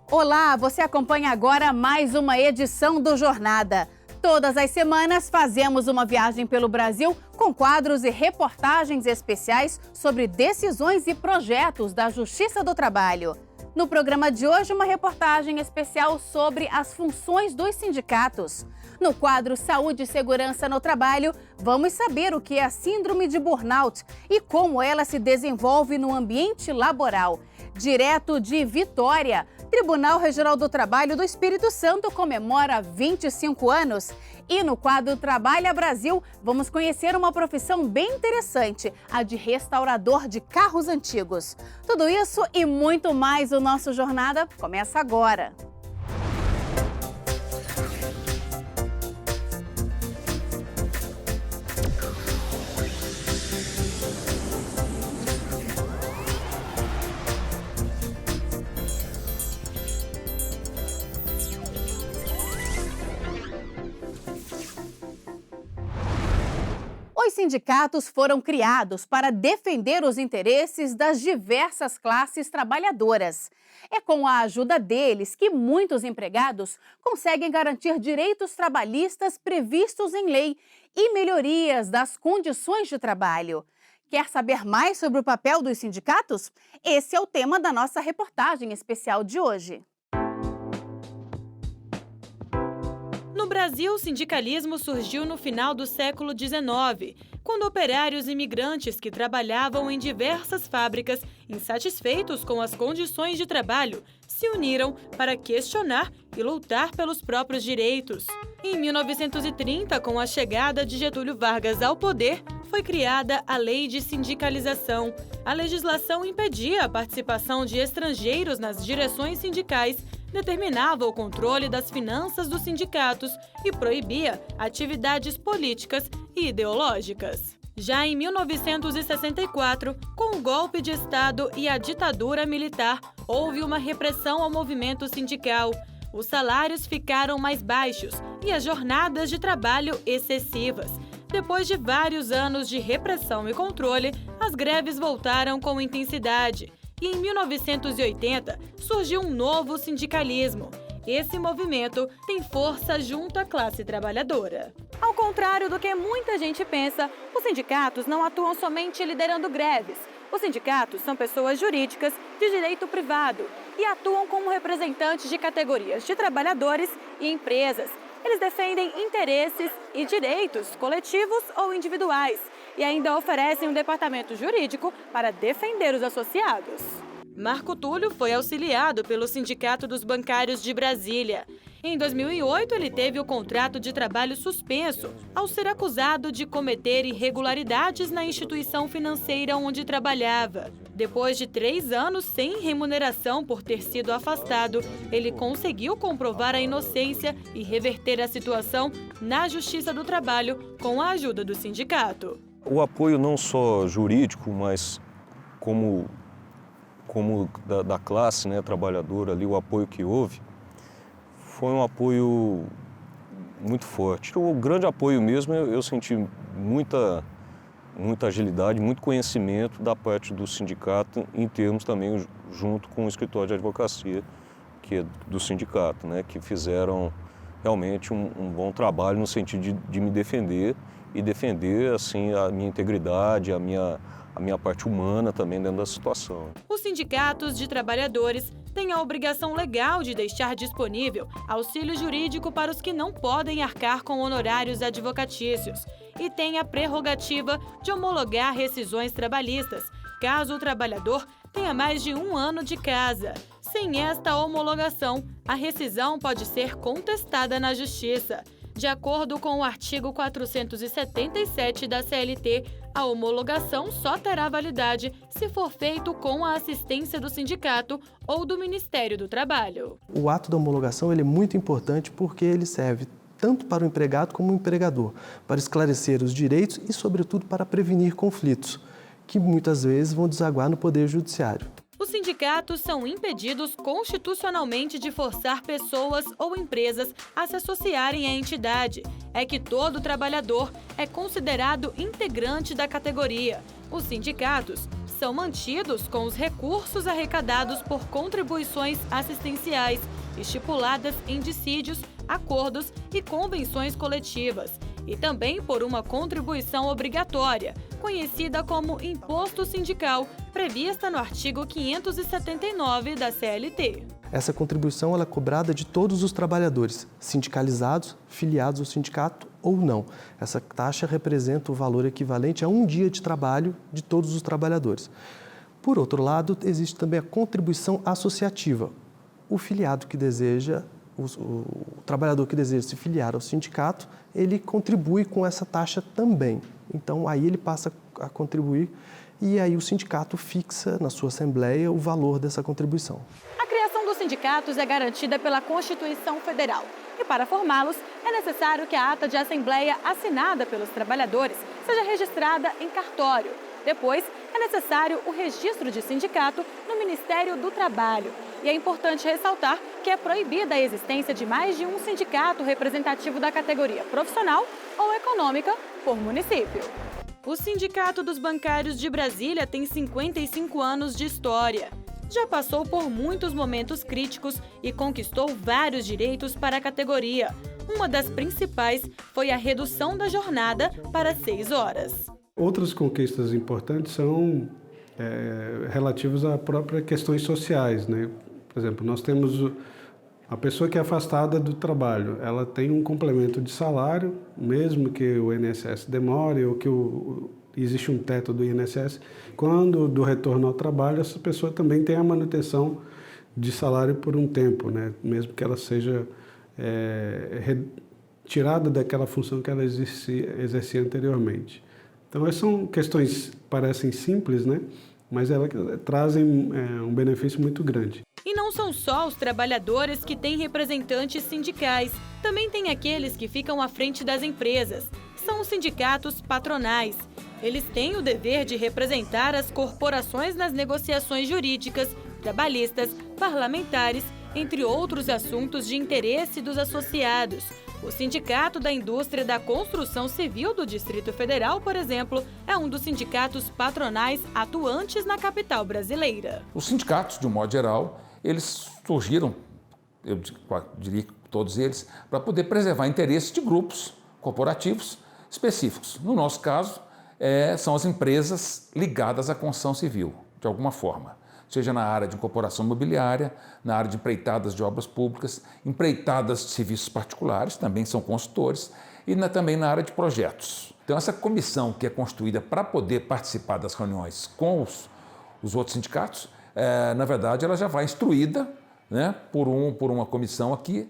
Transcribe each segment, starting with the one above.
Olá, você acompanha agora mais uma edição do Jornada. Todas as semanas fazemos uma viagem pelo Brasil com quadros e reportagens especiais sobre decisões e projetos da Justiça do Trabalho. No programa de hoje, uma reportagem especial sobre as funções dos sindicatos. No quadro Saúde e Segurança no Trabalho, vamos saber o que é a síndrome de burnout e como ela se desenvolve no ambiente laboral. Direto de Vitória, Tribunal Regional do Trabalho do Espírito Santo comemora 25 anos. E no quadro Trabalha Brasil, vamos conhecer uma profissão bem interessante, a de restaurador de carros antigos. Tudo isso e muito mais o nosso Jornada começa agora. Os sindicatos foram criados para defender os interesses das diversas classes trabalhadoras. É com a ajuda deles que muitos empregados conseguem garantir direitos trabalhistas previstos em lei e melhorias das condições de trabalho. Quer saber mais sobre o papel dos sindicatos? Esse é o tema da nossa reportagem especial de hoje. No Brasil, o sindicalismo surgiu no final do século XIX, quando operários imigrantes que trabalhavam em diversas fábricas, insatisfeitos com as condições de trabalho, se uniram para questionar e lutar pelos próprios direitos. Em 1930, com a chegada de Getúlio Vargas ao poder, foi criada a Lei de Sindicalização. A legislação impedia a participação de estrangeiros nas direções sindicais, determinava o controle das finanças dos sindicatos e proibia atividades políticas e ideológicas. Já em 1964, com o golpe de Estado e a ditadura militar, houve uma repressão ao movimento sindical. Os salários ficaram mais baixos e as jornadas de trabalho excessivas. Depois de vários anos de repressão e controle, as greves voltaram com intensidade. E em 1980 surgiu um novo sindicalismo. Esse movimento tem força junto à classe trabalhadora. Ao contrário do que muita gente pensa, os sindicatos não atuam somente liderando greves. Os sindicatos são pessoas jurídicas de direito privado e atuam como representantes de categorias de trabalhadores e empresas. Eles defendem interesses e direitos coletivos ou individuais e ainda oferecem um departamento jurídico para defender os associados. Marco Túlio foi auxiliado pelo Sindicato dos Bancários de Brasília. Em 2008, ele teve o contrato de trabalho suspenso ao ser acusado de cometer irregularidades na instituição financeira onde trabalhava. Depois de 3 anos sem remuneração por ter sido afastado, ele conseguiu comprovar a inocência e reverter a situação na Justiça do Trabalho com a ajuda do sindicato. O apoio não só jurídico, mas como da classe, né, trabalhadora ali, o apoio que houve, foi um apoio muito forte. O grande apoio mesmo, eu senti muita agilidade, muito conhecimento da parte do sindicato, em termos também junto com o escritório de advocacia, que é do sindicato, né, que fizeram realmente um bom trabalho no sentido de me defender e defender assim, a minha integridade, a minha parte humana também dentro da situação. Os sindicatos de trabalhadores têm a obrigação legal de deixar disponível auxílio jurídico para os que não podem arcar com honorários advocatícios e têm a prerrogativa de homologar rescisões trabalhistas, caso o trabalhador tenha mais de 1 ano de casa. Sem esta homologação, a rescisão pode ser contestada na Justiça. De acordo com o artigo 477 da CLT, a homologação só terá validade se for feito com a assistência do sindicato ou do Ministério do Trabalho. O ato da homologação ele é muito importante porque ele serve tanto para o empregado como o empregador, para esclarecer os direitos e, sobretudo, para prevenir conflitos, que muitas vezes vão desaguar no Poder Judiciário. Os sindicatos são impedidos constitucionalmente de forçar pessoas ou empresas a se associarem à entidade. É que todo trabalhador é considerado integrante da categoria. Os sindicatos são mantidos com os recursos arrecadados por contribuições assistenciais, estipuladas em dissídios, acordos e convenções coletivas, e também por uma contribuição obrigatória, conhecida como Imposto Sindical, prevista no artigo 579 da CLT. Essa contribuição ela é cobrada de todos os trabalhadores, sindicalizados, filiados ao sindicato ou não. Essa taxa representa o valor equivalente a um dia de trabalho de todos os trabalhadores. Por outro lado, existe também a contribuição associativa. O filiado que deseja, o trabalhador que deseja se filiar ao sindicato, ele contribui com essa taxa também. Então, aí ele passa a contribuir e aí o sindicato fixa na sua assembleia o valor dessa contribuição. A criação dos sindicatos é garantida pela Constituição Federal e, para formá-los, é necessário que a ata de assembleia assinada pelos trabalhadores seja registrada em cartório. Depois, é necessário o registro de sindicato no Ministério do Trabalho. E é importante ressaltar que é proibida a existência de mais de um sindicato representativo da categoria profissional ou econômica por município. O Sindicato dos Bancários de Brasília tem 55 anos de história. Já passou por muitos momentos críticos e conquistou vários direitos para a categoria. Uma das principais foi a redução da jornada para 6 horas. Outras conquistas importantes são relativas a próprias questões sociais, né? Por exemplo, nós temos a pessoa que é afastada do trabalho, ela tem um complemento de salário, mesmo que o INSS demore ou que existe um teto do INSS. Quando do retorno ao trabalho, essa pessoa também tem a manutenção de salário por um tempo, né? Mesmo que ela seja retirada daquela função que ela exercia anteriormente. Então, essas são questões que parecem simples, né? Mas elas trazem um benefício muito grande. E não são só os trabalhadores que têm representantes sindicais. Também tem aqueles que ficam à frente das empresas. São os sindicatos patronais. Eles têm o dever de representar as corporações nas negociações jurídicas, trabalhistas, parlamentares, entre outros assuntos de interesse dos associados. O Sindicato da Indústria da Construção Civil do Distrito Federal, por exemplo, é um dos sindicatos patronais atuantes na capital brasileira. Os sindicatos, de um modo geral, eles surgiram, eu diria que todos eles, para poder preservar interesses de grupos corporativos específicos. No nosso caso, são as empresas ligadas à construção civil, de alguma forma. Seja na área de incorporação imobiliária, na área de empreitadas de obras públicas, empreitadas de serviços particulares, também são consultores, e também na área de projetos. Então, essa comissão que é constituída para poder participar das reuniões com os outros sindicatos, na verdade, ela já vai instruída, né, por uma comissão aqui,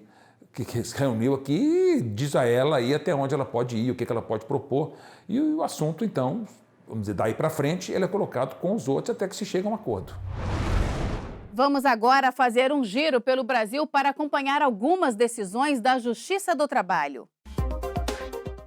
que se reuniu aqui e diz a ela aí até onde ela pode ir, o que ela pode propor, e o assunto, então, vamos dizer, daí para frente, ele é colocado com os outros até que se chegue a um acordo. Vamos agora fazer um giro pelo Brasil para acompanhar algumas decisões da Justiça do Trabalho.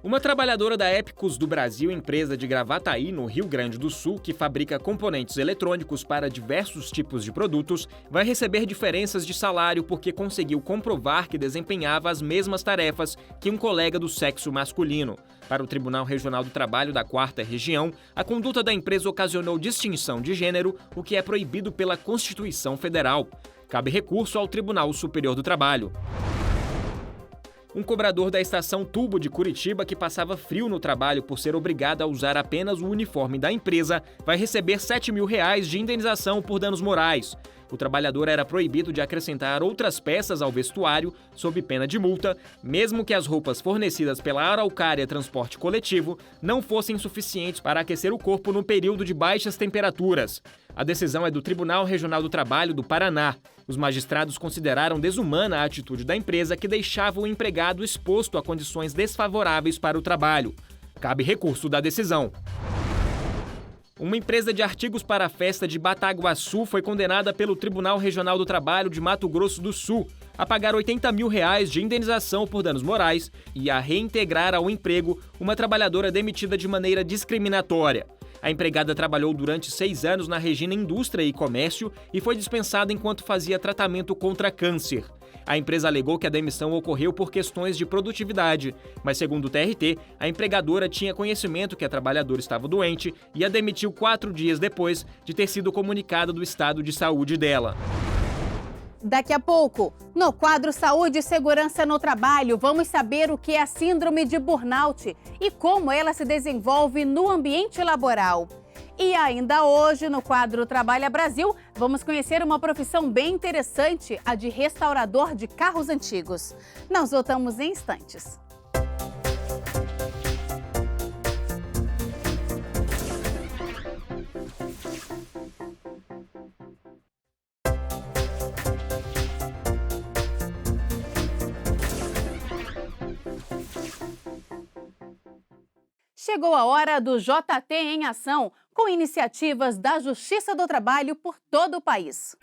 Uma trabalhadora da Épicos do Brasil, empresa de Gravataí, no Rio Grande do Sul, que fabrica componentes eletrônicos para diversos tipos de produtos, vai receber diferenças de salário porque conseguiu comprovar que desempenhava as mesmas tarefas que um colega do sexo masculino. Para o Tribunal Regional do Trabalho da 4ª Região, a conduta da empresa ocasionou distinção de gênero, o que é proibido pela Constituição Federal. Cabe recurso ao Tribunal Superior do Trabalho. Um cobrador da estação Tubo de Curitiba, que passava frio no trabalho por ser obrigado a usar apenas o uniforme da empresa, vai receber R$ 7.000 de indenização por danos morais. O trabalhador era proibido de acrescentar outras peças ao vestuário, sob pena de multa, mesmo que as roupas fornecidas pela Araucária Transporte Coletivo não fossem suficientes para aquecer o corpo no período de baixas temperaturas. A decisão é do Tribunal Regional do Trabalho do Paraná. Os magistrados consideraram desumana a atitude da empresa, que deixava o empregado exposto a condições desfavoráveis para o trabalho. Cabe recurso da decisão. Uma empresa de artigos para a festa de Bataguaçu foi condenada pelo Tribunal Regional do Trabalho de Mato Grosso do Sul a pagar R$ 80.000 de indenização por danos morais e a reintegrar ao emprego uma trabalhadora demitida de maneira discriminatória. A empregada trabalhou durante 6 anos na Regina Indústria e Comércio e foi dispensada enquanto fazia tratamento contra câncer. A empresa alegou que a demissão ocorreu por questões de produtividade, mas segundo o TRT, a empregadora tinha conhecimento que a trabalhadora estava doente e a demitiu 4 dias depois de ter sido comunicada do estado de saúde dela. Daqui a pouco, no quadro Saúde e Segurança no Trabalho, vamos saber o que é a síndrome de burnout e como ela se desenvolve no ambiente laboral. E ainda hoje, no quadro Trabalha Brasil, vamos conhecer uma profissão bem interessante, a de restaurador de carros antigos. Nós voltamos em instantes. Chegou a hora do JT em Ação, com iniciativas da Justiça do Trabalho por todo o país.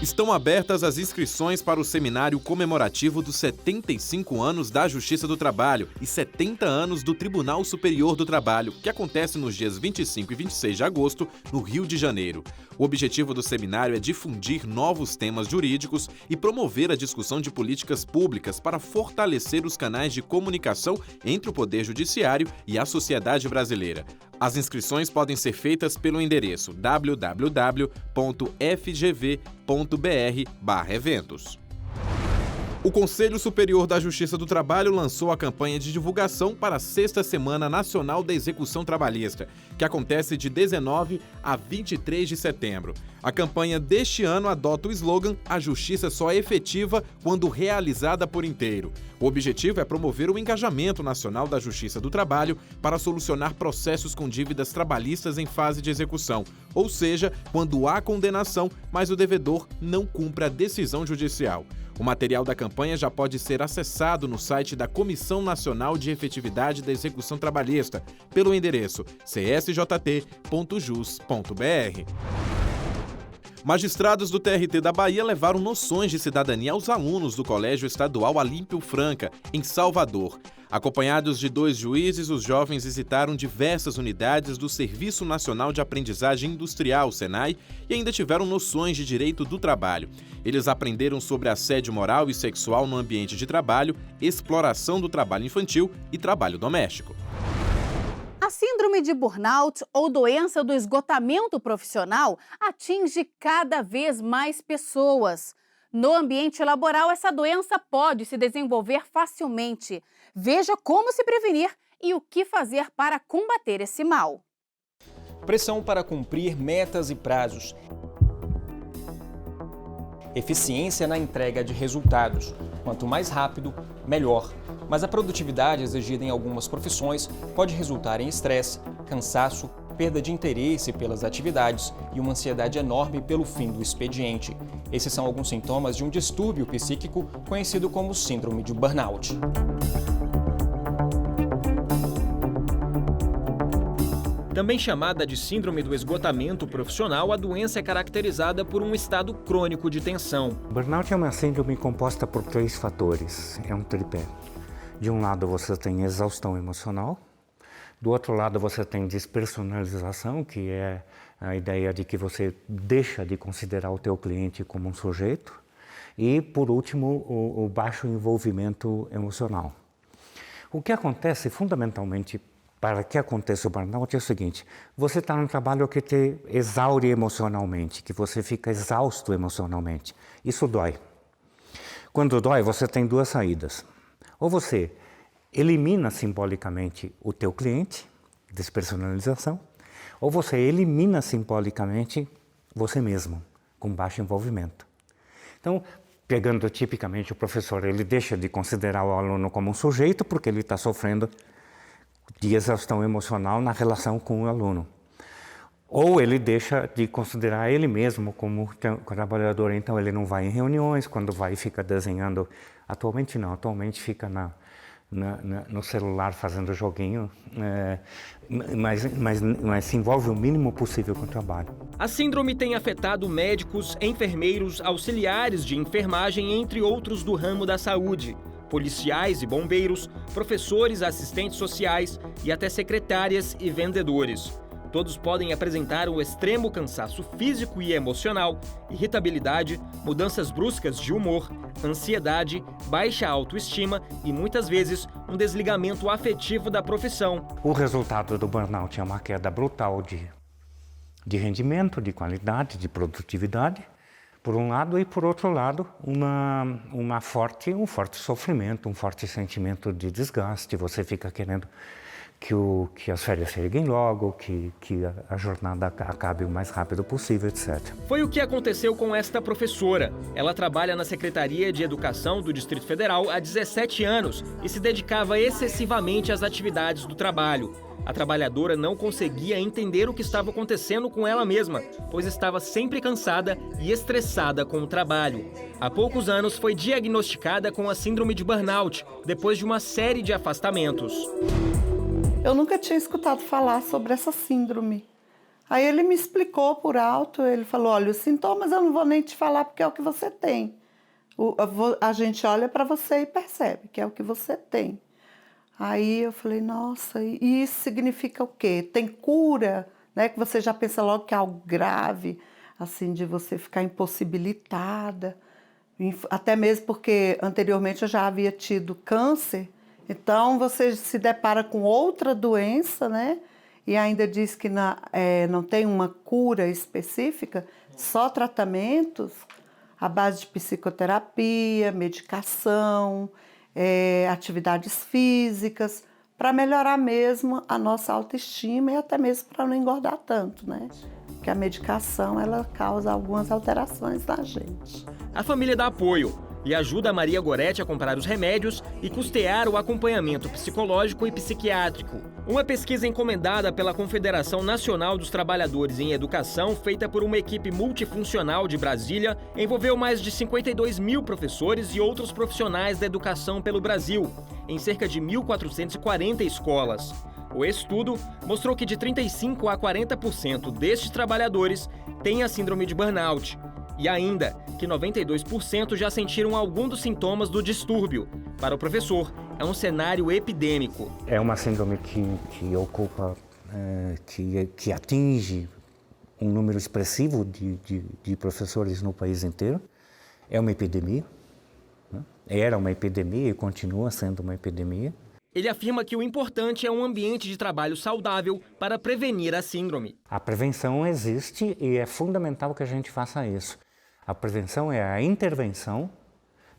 Estão abertas as inscrições para o seminário comemorativo dos 75 anos da Justiça do Trabalho e 70 anos do Tribunal Superior do Trabalho, que acontece nos dias 25 e 26 de agosto, no Rio de Janeiro. O objetivo do seminário é difundir novos temas jurídicos e promover a discussão de políticas públicas para fortalecer os canais de comunicação entre o Poder Judiciário e a sociedade brasileira. As inscrições podem ser feitas pelo endereço www.fgv.br/eventos. O Conselho Superior da Justiça do Trabalho lançou a campanha de divulgação para a 6ª Semana Nacional da Execução Trabalhista, que acontece de 19 a 23 de setembro. A campanha deste ano adota o slogan "A Justiça só é efetiva quando realizada por inteiro". O objetivo é promover o engajamento nacional da Justiça do Trabalho para solucionar processos com dívidas trabalhistas em fase de execução, ou seja, quando há condenação, mas o devedor não cumpre a decisão judicial. O material da campanha já pode ser acessado no site da Comissão Nacional de Efetividade da Execução Trabalhista, pelo endereço csjt.jus.br. Magistrados do TRT da Bahia levaram noções de cidadania aos alunos do Colégio Estadual Olímpio Franca, em Salvador. Acompanhados de 2 juízes, os jovens visitaram diversas unidades do Serviço Nacional de Aprendizagem Industrial, SENAI, e ainda tiveram noções de direito do trabalho. Eles aprenderam sobre assédio moral e sexual no ambiente de trabalho, exploração do trabalho infantil e trabalho doméstico. A síndrome de burnout ou doença do esgotamento profissional atinge cada vez mais pessoas. No ambiente laboral, essa doença pode se desenvolver facilmente. Veja como se prevenir e o que fazer para combater esse mal. Pressão para cumprir metas e prazos. Eficiência na entrega de resultados. Quanto mais rápido, melhor. Mas a produtividade exigida em algumas profissões pode resultar em estresse, cansaço, perda de interesse pelas atividades e uma ansiedade enorme pelo fim do expediente. Esses são alguns sintomas de um distúrbio psíquico conhecido como síndrome de burnout. Também chamada de síndrome do esgotamento profissional, a doença é caracterizada por um estado crônico de tensão. Burnout é uma síndrome composta por 3 fatores, é um tripé. De um lado você tem exaustão emocional, do outro lado você tem despersonalização, que é a ideia de que você deixa de considerar o teu cliente como um sujeito, e por último o baixo envolvimento emocional. O que acontece fundamentalmente para que aconteça o burnout é o seguinte: você está num trabalho que te exaure emocionalmente, que você fica exausto emocionalmente. Isso dói. Quando dói, você tem 2 saídas. Ou você elimina simbolicamente o teu cliente, despersonalização, ou você elimina simbolicamente você mesmo, com baixo envolvimento. Então, pegando tipicamente o professor, ele deixa de considerar o aluno como um sujeito porque ele está sofrendo de exaustão emocional na relação com o aluno. Ou ele deixa de considerar ele mesmo como trabalhador, então ele não vai em reuniões, quando vai fica desenhando. Atualmente não, atualmente fica no celular fazendo joguinho, mas se envolve o mínimo possível com o trabalho. A síndrome tem afetado médicos, enfermeiros, auxiliares de enfermagem, entre outros do ramo da saúde, policiais e bombeiros, professores, assistentes sociais e até secretárias e vendedores. Todos podem apresentar um extremo cansaço físico e emocional, irritabilidade, mudanças bruscas de humor, ansiedade, baixa autoestima e, muitas vezes, um desligamento afetivo da profissão. O resultado do burnout é uma queda brutal de rendimento, de qualidade, de produtividade, por um lado, e por outro lado, um forte sofrimento, um forte sentimento de desgaste. Você fica querendo que as férias cheguem logo, que a jornada acabe o mais rápido possível, etc. Foi o que aconteceu com esta professora. Ela trabalha na Secretaria de Educação do Distrito Federal há 17 anos e se dedicava excessivamente às atividades do trabalho. A trabalhadora não conseguia entender o que estava acontecendo com ela mesma, pois estava sempre cansada e estressada com o trabalho. Há poucos anos foi diagnosticada com a síndrome de burnout, depois de uma série de afastamentos. Eu nunca tinha escutado falar sobre essa síndrome. Aí ele me explicou por alto, ele falou, olha, os sintomas eu não vou nem te falar porque é o que você tem. A gente olha para você e percebe que é o que você tem. Aí eu falei, nossa, e isso significa o quê? Tem cura, né? Que você já pensa logo que é algo grave, assim, de você ficar impossibilitada. Até mesmo porque anteriormente eu já havia tido câncer, então você se depara com outra doença, né? E ainda diz que não tem uma cura específica, só tratamentos à base de psicoterapia, medicação, atividades físicas, para melhorar mesmo a nossa autoestima e até mesmo para não engordar tanto, né? Porque a medicação, ela causa algumas alterações na gente. A família dá apoio e ajuda a Maria Goretti a comprar os remédios e custear o acompanhamento psicológico e psiquiátrico. Uma pesquisa encomendada pela Confederação Nacional dos Trabalhadores em Educação, feita por uma equipe multifuncional de Brasília, envolveu mais de 52 mil professores e outros profissionais da educação pelo Brasil, em cerca de 1.440 escolas. O estudo mostrou que de 35% a 40% destes trabalhadores têm a síndrome de burnout. E ainda que 92% já sentiram algum dos sintomas do distúrbio. Para o professor, é um cenário epidêmico. É uma síndrome que ocupa, que atinge um número expressivo de professores no país inteiro. É uma epidemia, né? Era uma epidemia e continua sendo uma epidemia. Ele afirma que o importante é um ambiente de trabalho saudável para prevenir a síndrome. A prevenção existe e é fundamental que a gente faça isso. A prevenção é a intervenção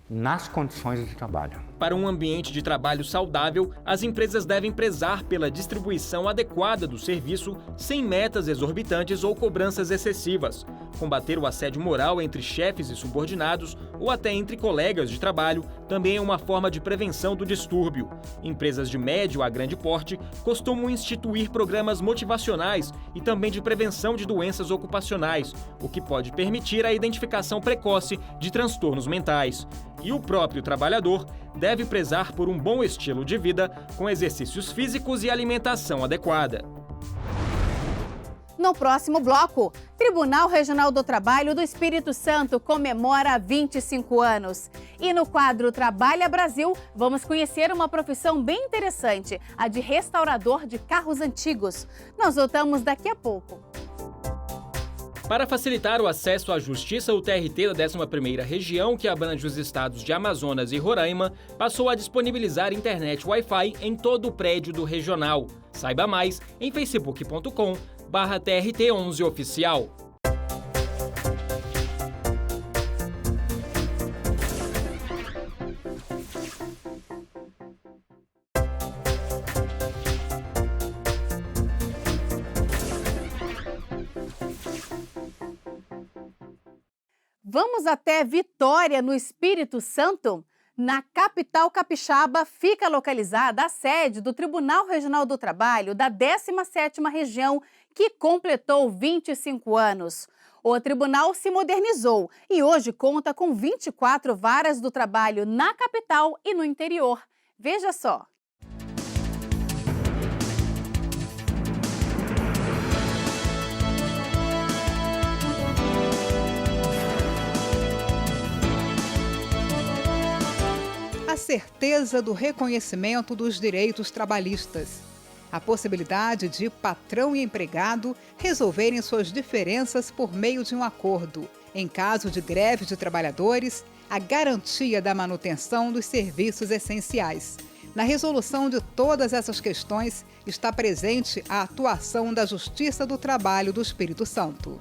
nas condições de trabalho. Para um ambiente de trabalho saudável, as empresas devem prezar pela distribuição adequada do serviço, sem metas exorbitantes ou cobranças excessivas. Combater o assédio moral entre chefes e subordinados ou até entre colegas de trabalho também é uma forma de prevenção do distúrbio. Empresas de médio a grande porte costumam instituir programas motivacionais e também de prevenção de doenças ocupacionais, o que pode permitir a identificação precoce de transtornos mentais. E o próprio trabalhador deve prezar por um bom estilo de vida, com exercícios físicos e alimentação adequada. No próximo bloco, Tribunal Regional do Trabalho do Espírito Santo comemora 25 anos. E no quadro Trabalha Brasil, vamos conhecer uma profissão bem interessante, a de restaurador de carros antigos. Nós voltamos daqui a pouco. Para facilitar o acesso à justiça, o TRT da 11ª Região, que abrange os estados de Amazonas e Roraima, passou a disponibilizar internet Wi-Fi em todo o prédio do regional. Saiba mais em facebook.com/TRT11oficial. Vamos até Vitória, no Espírito Santo? Na capital capixaba fica localizada a sede do Tribunal Regional do Trabalho da 17ª Região, que completou 25 anos. O tribunal se modernizou e hoje conta com 24 varas do trabalho na capital e no interior. Veja só. A certeza do reconhecimento dos direitos trabalhistas. A possibilidade de patrão e empregado resolverem suas diferenças por meio de um acordo. Em caso de greve de trabalhadores, a garantia da manutenção dos serviços essenciais. Na resolução de todas essas questões está presente a atuação da Justiça do Trabalho do Espírito Santo.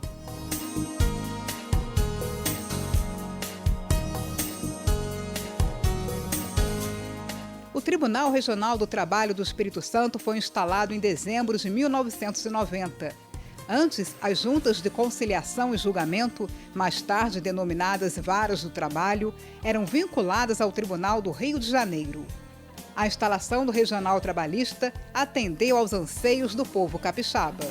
O Tribunal Regional do Trabalho do Espírito Santo foi instalado em dezembro de 1990. Antes, as juntas de conciliação e julgamento, mais tarde denominadas varas do trabalho, eram vinculadas ao Tribunal do Rio de Janeiro. A instalação do Regional Trabalhista atendeu aos anseios do povo capixaba.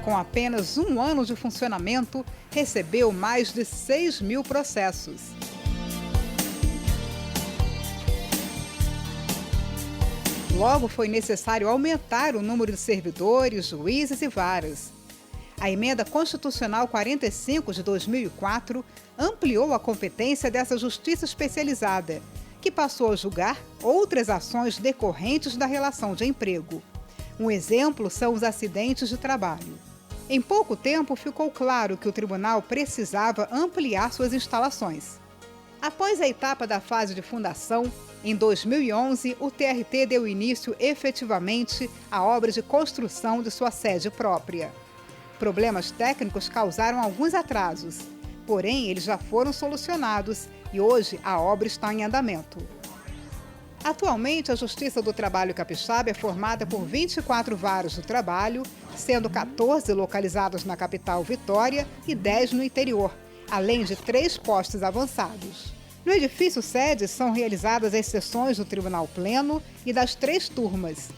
Com apenas 1 ano de funcionamento, recebeu mais de 6.000 processos. Logo, foi necessário aumentar o número de servidores, juízes e varas. A Emenda Constitucional 45 de 2004 ampliou a competência dessa justiça especializada, que passou a julgar outras ações decorrentes da relação de emprego. Um exemplo são os acidentes de trabalho. Em pouco tempo, ficou claro que o tribunal precisava ampliar suas instalações. Após a etapa da fase de fundação, em 2011, o TRT deu início efetivamente à obra de construção de sua sede própria. Problemas técnicos causaram alguns atrasos, porém eles já foram solucionados e hoje a obra está em andamento. Atualmente, a Justiça do Trabalho Capixaba é formada por 24 varas do trabalho, sendo 14 localizadas na capital Vitória e 10 no interior, além de 3 postos avançados. No edifício sede são realizadas as sessões do Tribunal Pleno e das 3 turmas.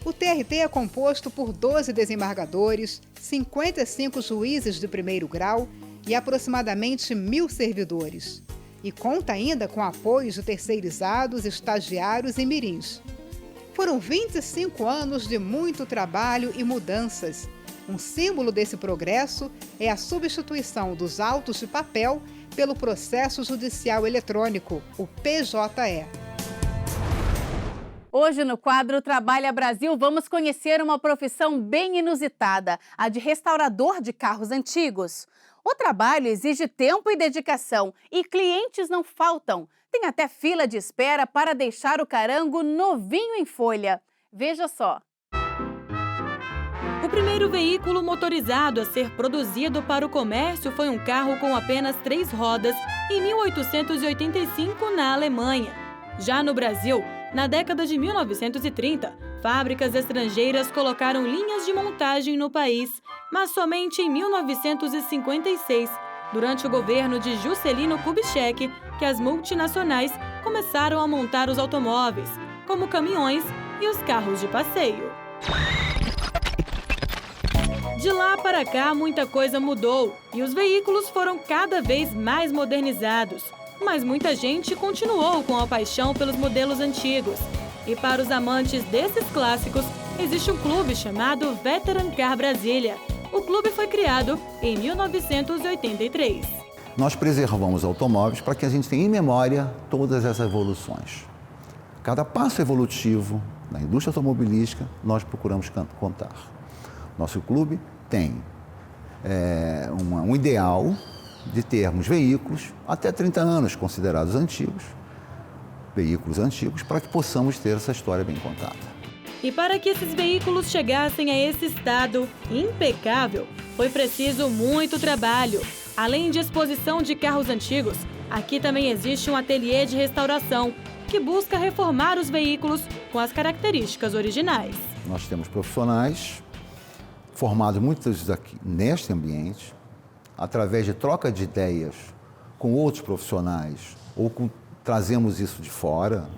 O TRT é composto por 12 desembargadores, 55 juízes de primeiro grau e aproximadamente 1.000 servidores. E conta ainda com apoios de terceirizados, estagiários e mirins. Foram 25 anos de muito trabalho e mudanças. Um símbolo desse progresso é a substituição dos autos de papel pelo processo judicial eletrônico, o PJE. Hoje, no quadro Trabalha Brasil, vamos conhecer uma profissão bem inusitada, a de restaurador de carros antigos. O trabalho exige tempo e dedicação e clientes não faltam. Tem até fila de espera para deixar o carango novinho em folha. Veja só. O primeiro veículo motorizado a ser produzido para o comércio foi um carro com apenas 3 rodas em 1885 na Alemanha. Já no Brasil, na década de 1930, fábricas estrangeiras colocaram linhas de montagem no país, mas somente em 1956, durante o governo de Juscelino Kubitschek, que as multinacionais começaram a montar os automóveis, como caminhões e os carros de passeio. De lá para cá, muita coisa mudou e os veículos foram cada vez mais modernizados. Mas muita gente continuou com a paixão pelos modelos antigos. E para os amantes desses clássicos, existe um clube chamado Veteran Car Brasília. O clube foi criado em 1983. Nós preservamos automóveis para que a gente tenha em memória todas essas evoluções. Cada passo evolutivo na indústria automobilística, nós procuramos contar. Nosso clube tem um ideal de termos veículos até 30 anos considerados antigos, veículos antigos, para que possamos ter essa história bem contada. E para que esses veículos chegassem a esse estado impecável, foi preciso muito trabalho. Além de exposição de carros antigos, aqui também existe um ateliê de restauração, que busca reformar os veículos com as características originais. Nós temos profissionais formados muitos aqui neste ambiente, através de troca de ideias com outros profissionais, trazemos isso de fora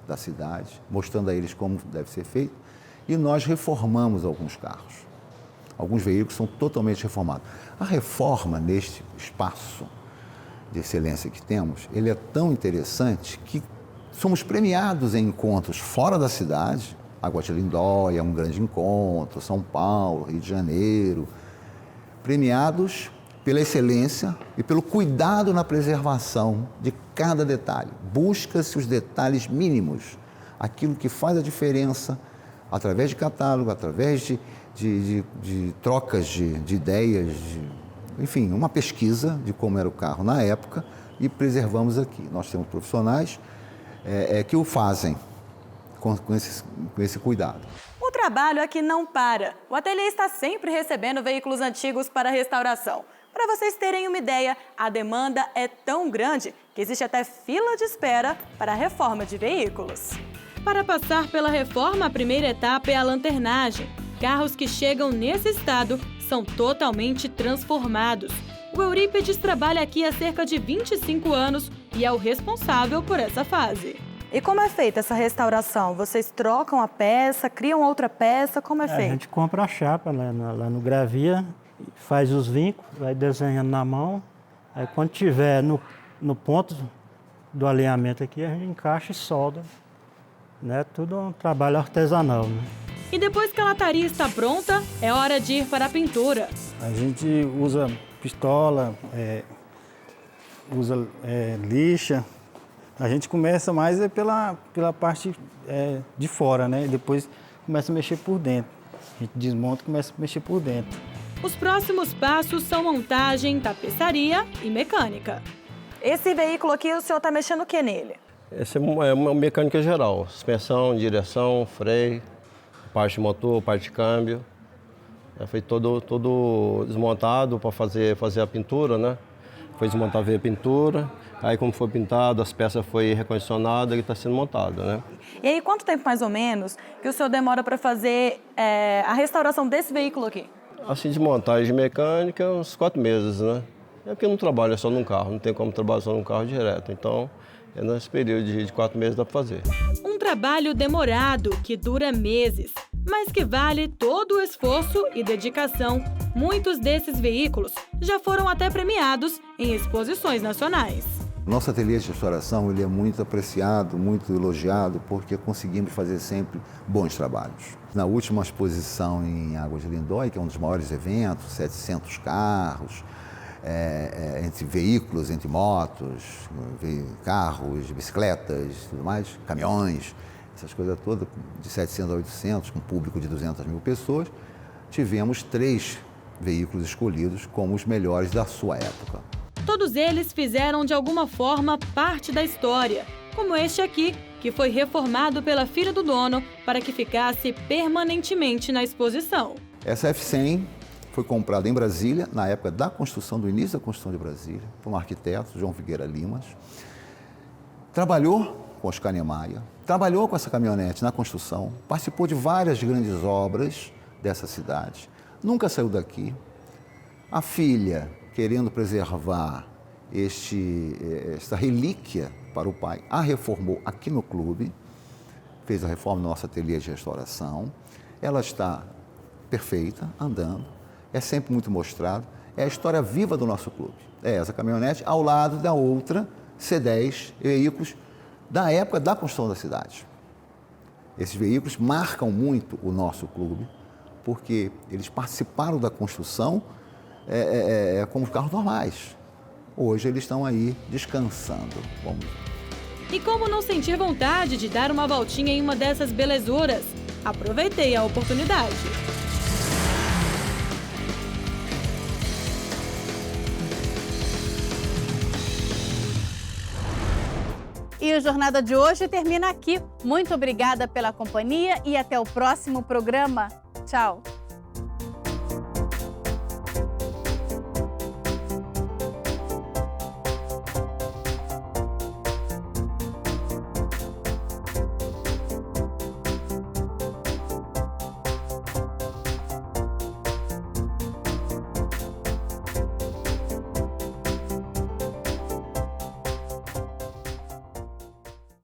da cidade, mostrando a eles como deve ser feito, e nós reformamos alguns carros. Alguns veículos são totalmente reformados. A reforma neste espaço de excelência que temos, ele é tão interessante que somos premiados em encontros fora da cidade. Água de Lindóia é um grande encontro, São Paulo, Rio de Janeiro, premiados pela excelência e pelo cuidado na preservação de cada detalhe. Busca-se os detalhes mínimos, aquilo que faz a diferença através de catálogo, através de trocas de ideias, enfim, uma pesquisa de como era o carro na época e preservamos aqui. Nós temos profissionais que o fazem com esse cuidado. O trabalho aqui não para. O ateliê está sempre recebendo veículos antigos para restauração. Para vocês terem uma ideia, a demanda é tão grande que existe até fila de espera para a reforma de veículos. Para passar pela reforma, a primeira etapa é a lanternagem. Carros que chegam nesse estado são totalmente transformados. O Eurípides trabalha aqui há cerca de 25 anos e é o responsável por essa fase. E como é feita essa restauração? Vocês trocam a peça, criam outra peça? Como é feito? A gente compra a chapa lá no Gravia, faz os vincos, vai desenhando na mão. Aí quando tiver no ponto do alinhamento aqui, a gente encaixa e solda. Né? Tudo um trabalho artesanal. Né? E depois que a lataria está pronta, é hora de ir para a pintura. A gente usa pistola, usa lixa. A gente começa mais pela parte de fora, né? Depois começa a mexer por dentro. A gente desmonta e começa a mexer por dentro. Os próximos passos são montagem, tapeçaria e mecânica. Esse veículo aqui, o senhor está mexendo o que nele? Essa é uma mecânica geral. Suspensão, direção, freio, parte de motor, parte de câmbio. Foi todo desmontado para fazer a pintura, né? Foi desmontar a pintura. Aí, como foi pintado, as peças foram recondicionadas e está sendo montada, né? E aí, quanto tempo mais ou menos que o senhor demora para fazer a restauração desse veículo aqui? Assim, de montagem mecânica, uns 4 meses, né? É porque não trabalha só num carro, não tem como trabalhar só num carro direto. Então, nesse período de 4 meses dá para fazer. Um trabalho demorado, que dura meses, mas que vale todo o esforço e dedicação. Muitos desses veículos já foram até premiados em exposições nacionais. Nosso ateliê de restauração ele é muito apreciado, muito elogiado, porque conseguimos fazer sempre bons trabalhos. Na última exposição em Águas de Lindóia, que é um dos maiores eventos, 700 carros, entre veículos, entre motos, carros, bicicletas, tudo mais, caminhões, essas coisas todas, de 700 a 800, com público de 200 mil pessoas, tivemos 3 veículos escolhidos como os melhores da sua época. Todos eles fizeram, de alguma forma, parte da história, como este aqui, que foi reformado pela filha do dono para que ficasse permanentemente na exposição. Essa F100 foi comprada em Brasília, na época da construção, do início da construção de Brasília, por um arquiteto, João Figueira Limas. Trabalhou com Oscar Niemeyer, trabalhou com essa caminhonete na construção, participou de várias grandes obras dessa cidade, nunca saiu daqui. A filha, querendo preservar esta relíquia para o pai, a reformou aqui no clube, fez a reforma no nosso ateliê de restauração. Ela está perfeita, andando, é sempre muito mostrado, é a história viva do nosso clube. É essa caminhonete ao lado da outra C10 veículos da época da construção da cidade. Esses veículos marcam muito o nosso clube, porque eles participaram da construção como os carros normais. Hoje eles estão aí descansando. E como não sentir vontade de dar uma voltinha em uma dessas belezuras? Aproveitei a oportunidade. E o Jornada de hoje termina aqui. Muito obrigada pela companhia e até o próximo programa. Tchau!